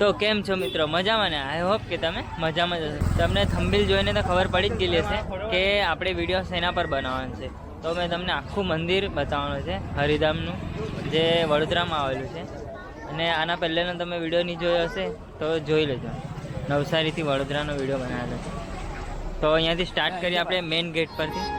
તો કેમ છો મિત્રો, મજામાં ને? આઈ હોપ કે તમે મજામાં જ હશો. તમને થંબનેલ જોઈને તો ખબર પડી જ ગયેલી હશે કે આપણે વિડીયો શેના પર બનાવવાનો છે. તો મેં તમને આખું મંદિર બતાવવાનું છે હરિધામનું, જે વડોદરામાં આવેલું છે. અને આના પહેલાંનો તમે વિડીયો નહીં જોયો હશે તો જોઈ લેજો. નવસારીથી વડોદરાનો વિડીયો બનાવેલો છે. તો અહીંયાથી સ્ટાર્ટ કરીએ આપણે મેઇન ગેટ પરથી.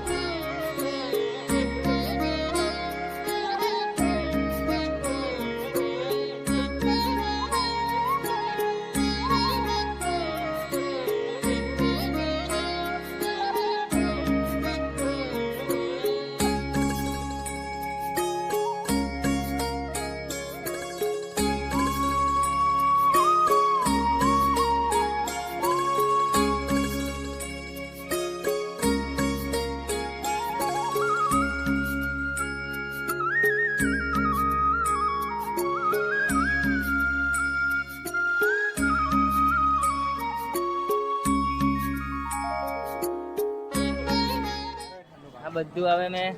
બધું હવે મેં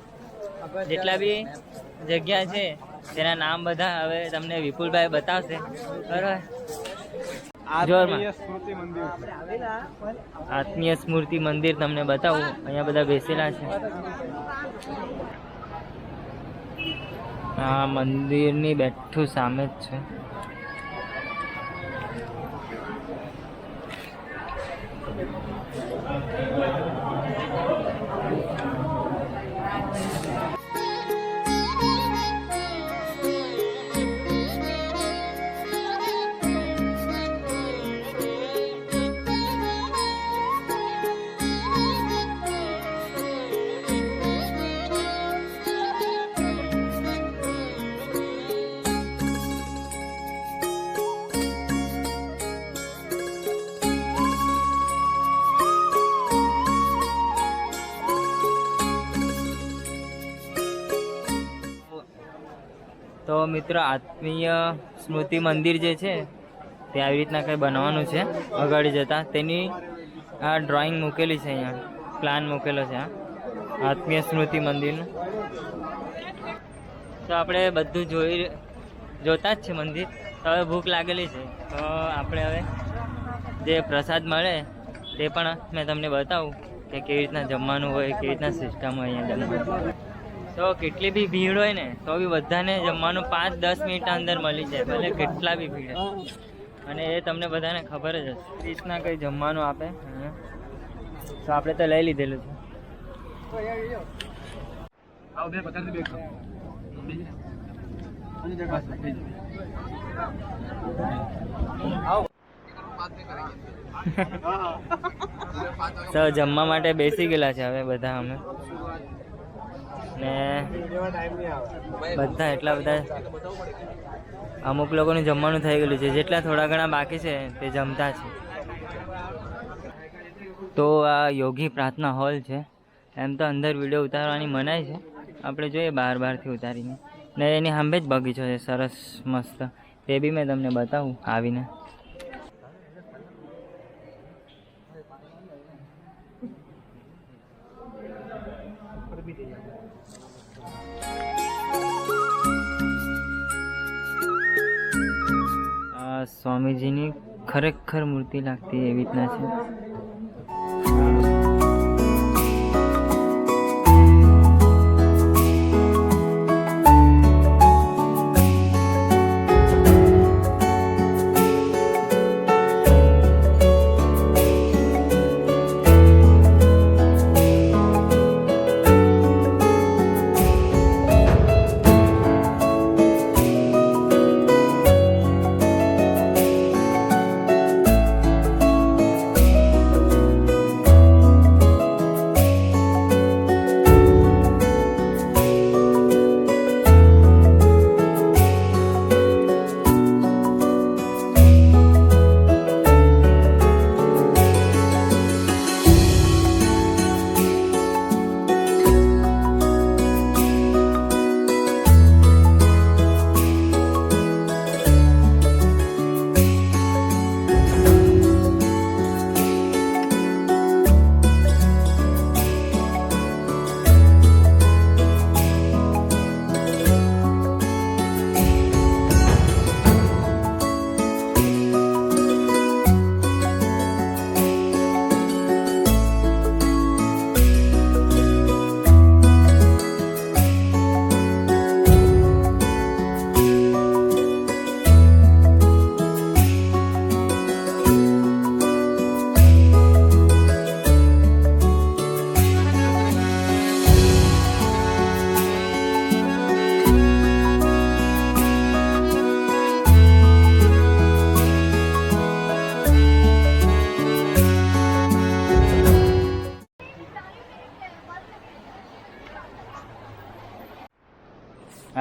જેટલા બી જગ્યા છે તેના નામ બધા હવે તમને વિપુલભાઈ બતાવશે. બરાબર, આત્મીય સ્મૃતિ મંદિર તમને બતાવું. અહીંયા બધા બેસેલા છે. આ મંદિરની બેઠું સામે જ છે. તો મિત્રો, આત્મીય સ્મૃતિ મંદિર જે છે તે આવી રીતના કંઈ બનાવવાનું છે આગળ જતાં. તેની આ ડ્રોઈંગ મૂકેલી છે, અહીંયા પ્લાન મૂકેલો છે આ આત્મીય સ્મૃતિ મંદિરનું. તો આપણે બધું જોતા જ છે મંદિર. તો હવે ભૂખ લાગેલી છે, તો આપણે હવે જે પ્રસાદ મળે તે પણ મેં તમને બતાવું કે કેવી રીતના જમવાનું હોય, કેવી રીતના સિસ્ટમ હોય અહીંયા જમવાનું. તો કેટલી બી ભીડ હોય ને તો બી બધાને જમવાનું 5-10 મિનિટ અંદર મળી જાય, ભલે કેટલા બી ભીડ. અને એ તમને બધાને ખબર જ હશે રીતના કંઈ જમવાનું આપે. તો આપણે તો લઈ લીધેલું છે. તો જમવા માટે બેસી ગયેલા છે હવે બધા અમે. ને બધા એટલા બધા અમુક લોકોનું જમવાનું થઈ ગયેલું છે. જેટલા થોડા ઘણા બાકી છે તે જમતા છે. તો આ યોગી પ્રાર્થના હોલ છે. એમ તો અંદર વિડીયો ઉતારવાની મનાય છે, આપણે જોઈએ બહારથી ઉતારીને. ને એની સામે જ બગીચો છે સરસ મસ્ત, તે બી મેં તમને બતાવું આવીને. સ્વામીજીની ખરેખર મૂર્તિ લાગતી એવી રીતના છે.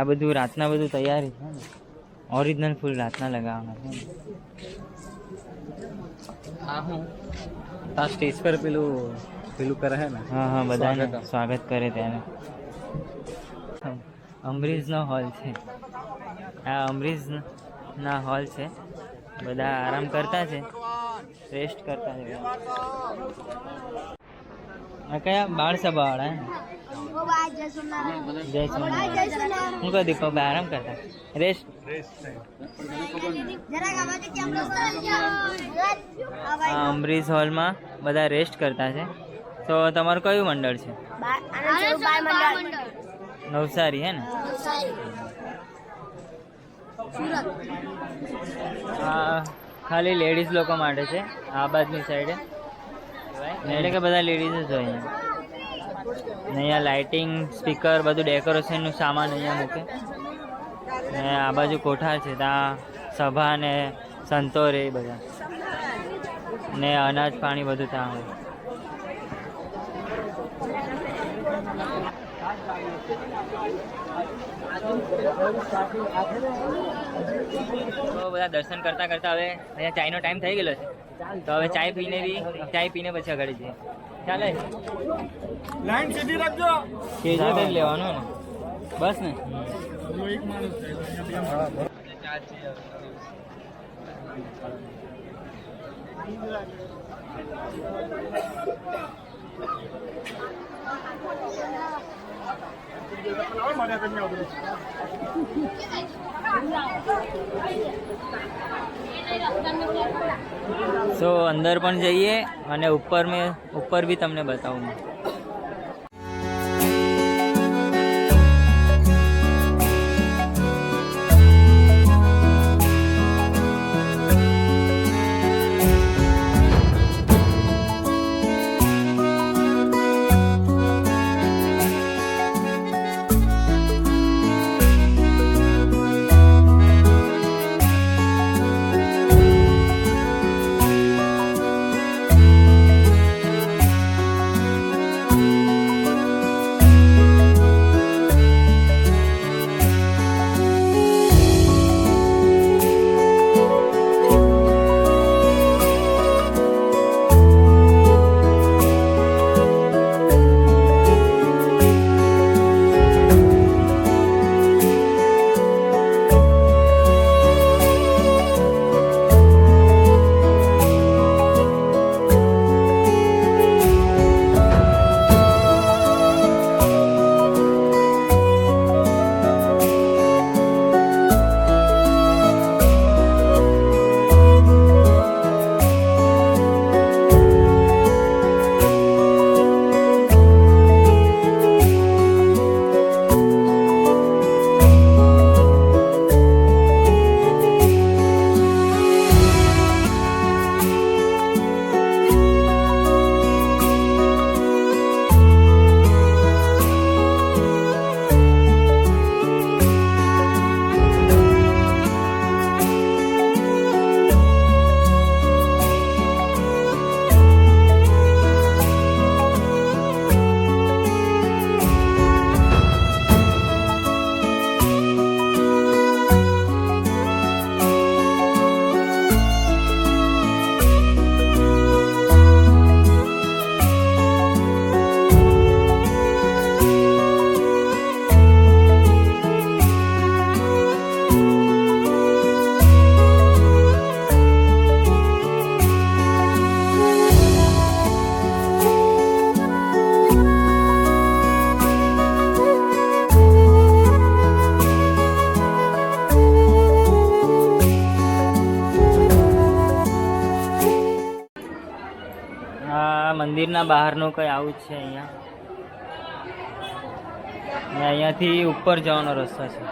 આ બધું રાતના બધું તૈયારી છે ને, ઓરિજિનલ ફૂલ રાતના લગાવવાના છે ને. આ હું તા સ્ટેજ પર પેલું કરે છે ને. હા હા, બધાને સ્વાગત કરે ત્યારે. અમરીશનો હોલ છે આ, અમરીશના હોલ છે. બધા આરામ કરતા છે, રેસ્ટ કરતા છે. આ કયા બાળ સભા વાળા હે? જય સોમનાથ. હું કહું દીપકભાઈ આરામ કરતા, રેસ્ટ. અમરીશ હોલમાં બધા રેસ્ટ કરતા છે. તો તમારું કયું મંડળ છે? નવસારી હે ને? હા, ખાલી લેડીઝ લોકો માટે છે આ બાજુની સાઈડે, એટલે કે બધા લેડીઝ જ હોય અહીંયા. અહીંયા લાઇટિંગ, સ્પીકર, બધું ડેકોરેશનનું સામાન અહીંયા મૂકે. ને આ બાજુ કોઠાર છે, ત્યાં સભા ને સંતો રે બધા, ને અનાજ પાણી બધું ત્યાં હોય. તો બધા દર્શન કરતા કરતા હવે અહીંયા ચાયનો ટાઈમ થઈ ગયેલો છે, તો હવે ચાય પીને પછી આગળ જઈએ. ચાલે, લાઈન સીધી રાખજો. કેજો કરી લેવાનું ને બસ ને. સો અંદર પણ જઈએ અને ઉપર બી તમને બતાવું. મંદિરના બહારનું કંઈ આવું જ છે અહીંયા, ને અહીંયાથી ઉપર જવાનો રસ્તો છે.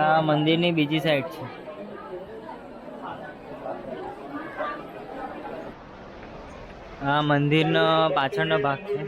આ મંદિરની બીજી સાઈડ છે. આ મંદિરનો પાછળનો ભાગ છે.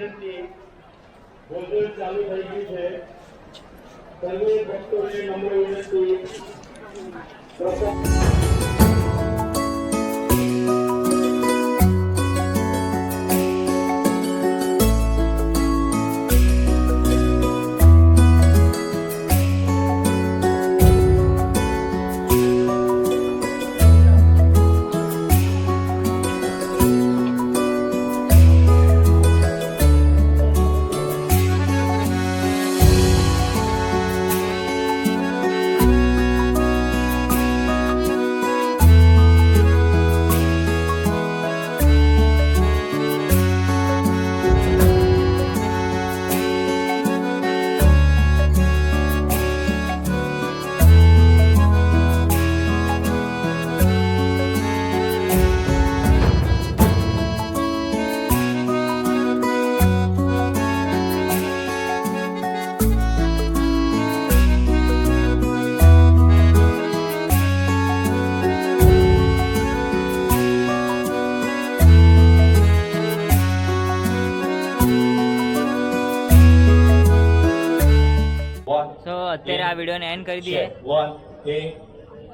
તો અત્યારે આ વિડીયોને એન્ડ કરી દઈએ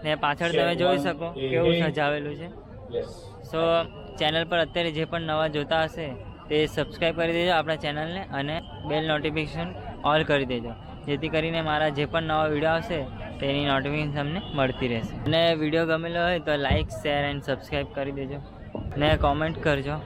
ને પાછળ તમે જોઈ શકો કેવું સજાવેલું છે. સો ચેનલ પર અત્યારે જે પણ નવા જોતા હશે તે સબસ્ક્રાઈબ કરી દેજો આપણા ચેનલને અને બેલ નોટિફિકેશન ઓલ કરી દેજો, જેથી કરીને મારા જે પણ નવા વિડીયો આવશે તેની નોટિફિકેશન તમને મળતી રહેશે. અને વિડીયો ગમેલો હોય તો લાઇક, શેર એન્ડ સબસ્ક્રાઈબ કરી દેજો ને કોમેન્ટ કરજો.